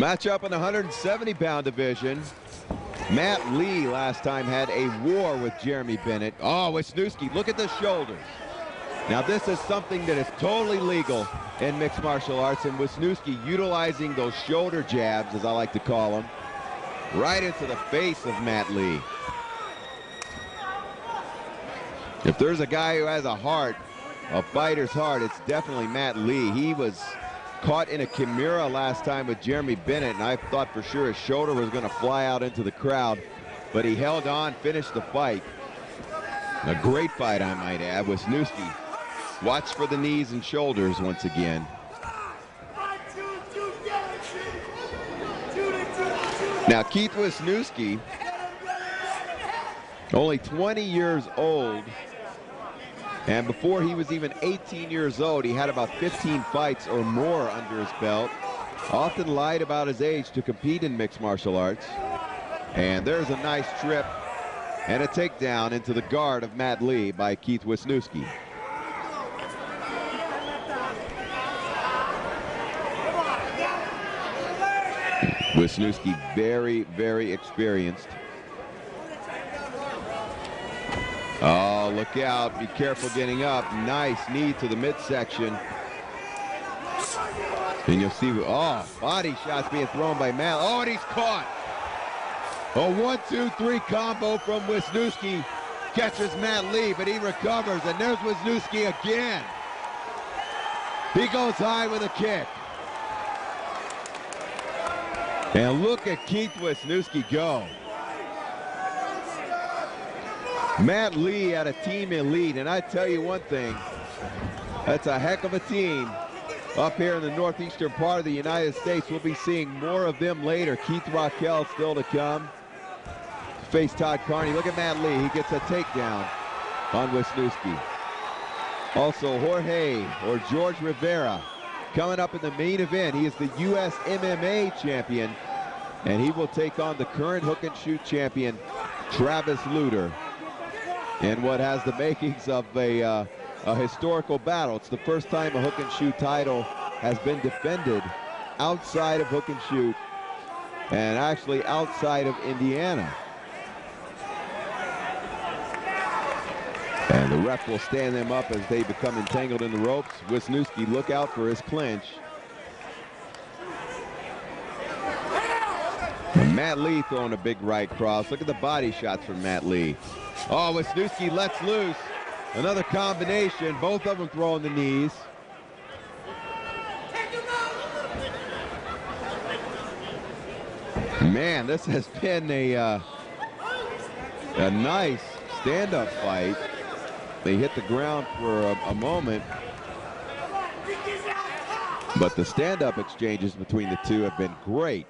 Matchup in the 170-pound division. Matt Lee last time had a war with Jeremy Bennett. Oh, Wisniewski, look at the shoulders. Now this is something that is totally legal in mixed martial arts, and Wisniewski utilizing those shoulder jabs, as I like to call them, right into the face of Matt Lee. If there's a guy who has a heart, a fighter's heart, it's definitely Matt Lee. He was caught in a chimera last time with Jeremy Bennett, and I thought for sure his shoulder was going to fly out into the crowd, but he held on, finished the fight. A great fight, I might add. Wisniewski, watch for the knees and shoulders once again. Now Keith Wisniewski, only 20 years old, and before he was even 18 years old, he had about 15 fights or more under his belt. Often lied about his age to compete in mixed martial arts. And there's a nice trip and a takedown into the guard of Matt Lee by Keith Wisniewski. Wisniewski very, very experienced. Oh, look out. Be careful getting up. Nice knee to the midsection. And you'll see, oh, body shots being thrown by Matt. Oh, and he's caught. A 1-2-3 combo from Wisniewski. Catches Matt Lee, but he recovers. And there's Wisniewski again. He goes high with a kick. And look at Keith Wisniewski go. Matt Lee had a team elite, and I tell you one thing, that's a heck of a team up here in the northeastern part of the United States. We'll be seeing more of them later. Keith Raquel still to come. Face Todd Carney. Look at Matt Lee. He gets a takedown on Wisniewski. Also Jorge Rivera coming up in the main event. He is the USMMA champion, and he will take on the current hook and shoot champion, Travis Luter, in what has the makings of a historical battle. It's the first time a hook and shoot title has been defended outside of hook and shoot, and actually outside of Indiana. And the ref will stand them up as they become entangled in the ropes. Wisniewski, look out for his clinch. And Matt Lee throwing a big right cross. Look at the body shots from Matt Lee. Oh, Wisniewski lets loose. Another combination. Both of them throwing the knees. Man, this has been a nice stand-up fight. They hit the ground for a moment, but the stand-up exchanges between the two have been great.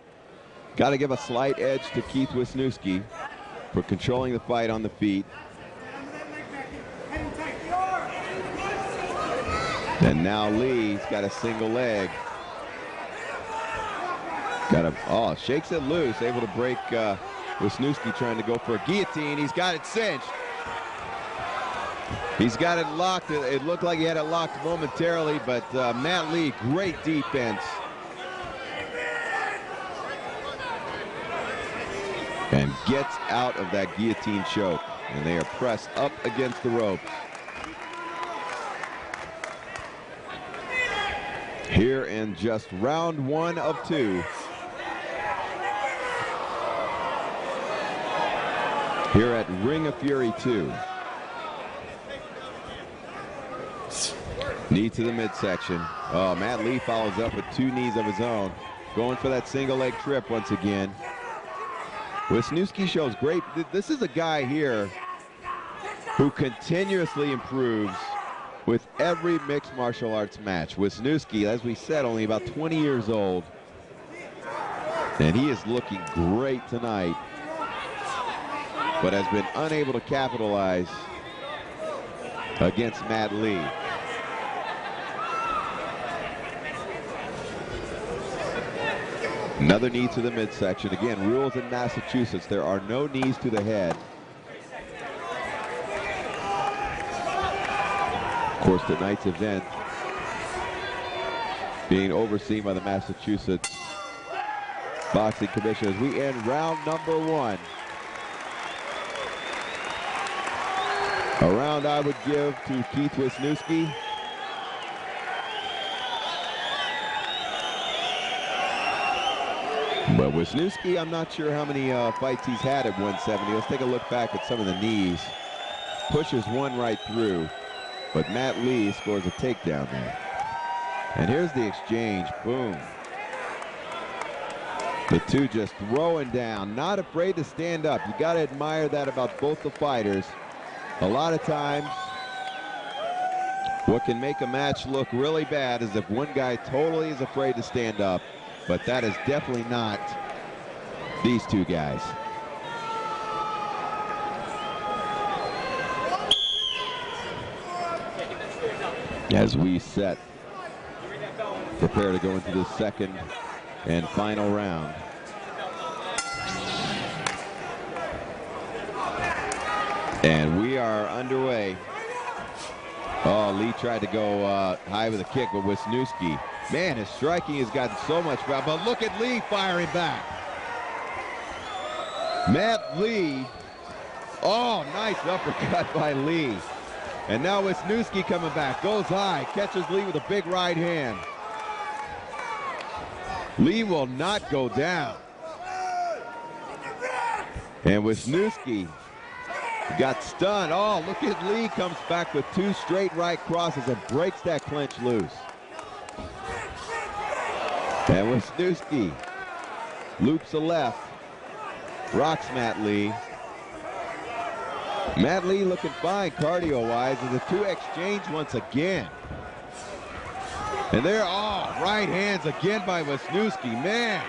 Got to give a slight edge to Keith Wisniewski for controlling the fight on the feet. And now Lee's got a single leg. Oh, shakes it loose, able to break Wisniewski trying to go for a guillotine. He's got it cinched. He's got it locked. It looked like he had it locked momentarily, but Matt Lee, great defense. And gets out of that guillotine choke. And they are pressed up against the ropes. Here in just round 1 of 2. Here at Ring of Fury 2. Knee to the midsection. Oh, Matt Lee follows up with 2 knees of his own. Going for that single leg trip once again. Wisniewski shows great. This is a guy here who continuously improves with every mixed martial arts match. Wisniewski, as we said, only about 20 years old. And he is looking great tonight, but has been unable to capitalize against Matt Lee. Another knee to the midsection. Again, rules in Massachusetts, there are no knees to the head. Of course, tonight's event being overseen by the Massachusetts Boxing Commission as we end round number 1. A round I would give to Keith Wisniewski. But Wisniewski, I'm not sure how many fights he's had at 170. Let's take a look back at some of the knees. Pushes one right through, but Matt Lee scores a takedown there. And here's the exchange, boom. The two just throwing down, not afraid to stand up. You gotta admire that about both the fighters. A lot of times, what can make a match look really bad is if one guy totally is afraid to stand up, but that is definitely not these two guys. As we prepare to go into the second and final round. And we are underway. Oh, Lee tried to go high with a kick, but Wisniewski, man, his striking has gotten so much better. But look at Lee firing back. Matt Lee, oh, nice uppercut by Lee. And now Wisniewski coming back, goes high, catches Lee with a big right hand. Lee will not go down. And Wisniewski got stunned. Oh, look at Lee, comes back with two straight right crosses and breaks that clinch loose. And Wisniewski loops a left, rocks Matt Lee. Matt Lee looking fine cardio-wise, and the two exchange once again. And there, oh, right hands again by Wisniewski, man.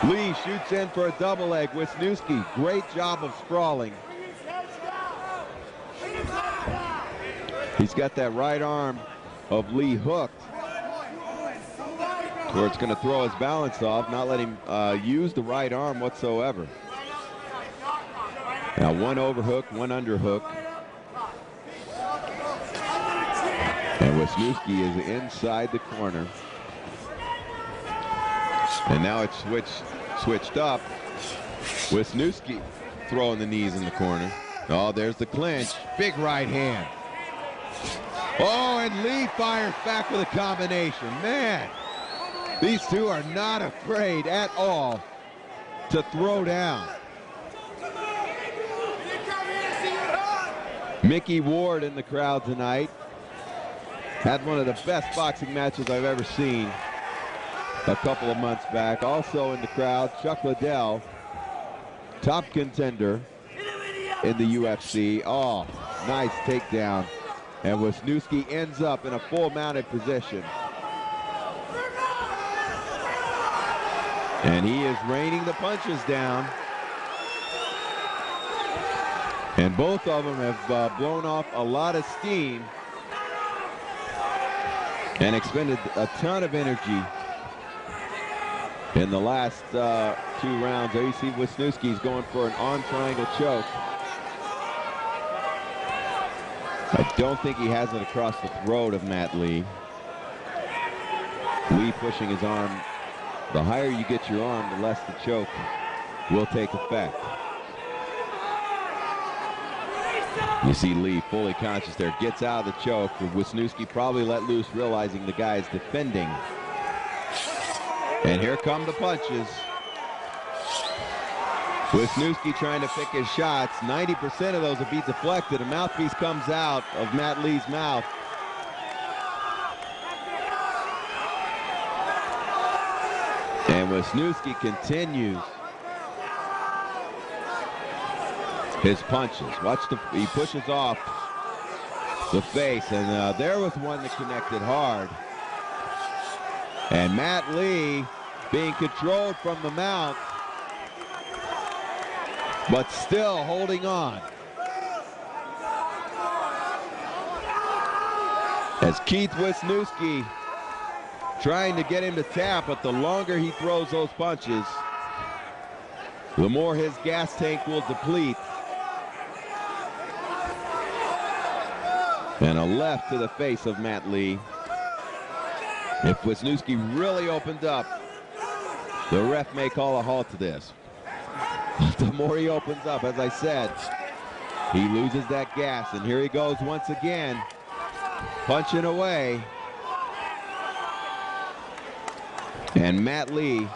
Lee shoots in for a double leg. Wisniewski, great job of sprawling. He's got that right arm of Lee hooked, where it's going to throw his balance off, not let him use the right arm whatsoever. Now one overhook, one underhook. And Wisniewski is inside the corner. And now it's switched up. Wisniewski throwing the knees in the corner. Oh, there's the clinch. Big right hand. Oh, and Lee fires back with a combination. Man, these two are not afraid at all to throw down. Mickey Ward in the crowd tonight. Had one of the best boxing matches I've ever seen a couple of months back. Also in the crowd, Chuck Liddell, top contender in the UFC. Oh, nice takedown. And Wisniewski ends up in a full mounted position. And he is raining the punches down. And both of them have blown off a lot of steam and expended a ton of energy in the last 2 rounds. There you see Wisniewski's going for an arm triangle choke. I don't think he has it across the throat of Matt Lee. Lee pushing his arm. The higher you get your arm, the less the choke will take effect. You see Lee fully conscious there, gets out of the choke. Wisniewski probably let loose, realizing the guy is defending. And here come the punches. Wisniewski trying to pick his shots. 90% of those will be deflected. A mouthpiece comes out of Matt Lee's mouth. And Wisniewski continues his punches. Watch he pushes off the face, and there was one that connected hard. And Matt Lee being controlled from the mount, but still holding on. As Keith Wisniewski trying to get him to tap, but the longer he throws those punches, the more his gas tank will deplete. And a left to the face of Matt Lee. If Wisniewski really opened up, The ref may call a halt to this. The more he opens up, as I said, he loses that gas, and here he goes once again, punching away. And Matt Lee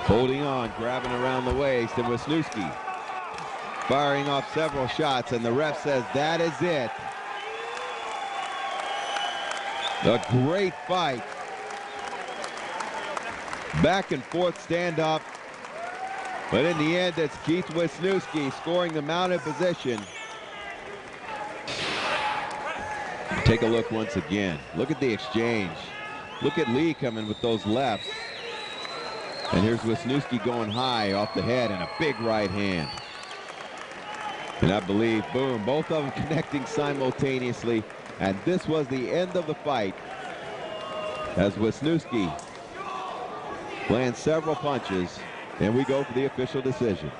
holding on, grabbing around the waist, and Wisniewski firing off several shots, and the ref says that is it. A great fight. Back and forth standoff. But in the end, it's Keith Wisniewski scoring the mounted position. Take a look once again. Look at the exchange. Look at Lee coming with those lefts. And here's Wisniewski going high off the head and a big right hand. And I believe, boom, both of them connecting simultaneously. And this was the end of the fight as Wisniewski lands several punches, and we go for the official decision.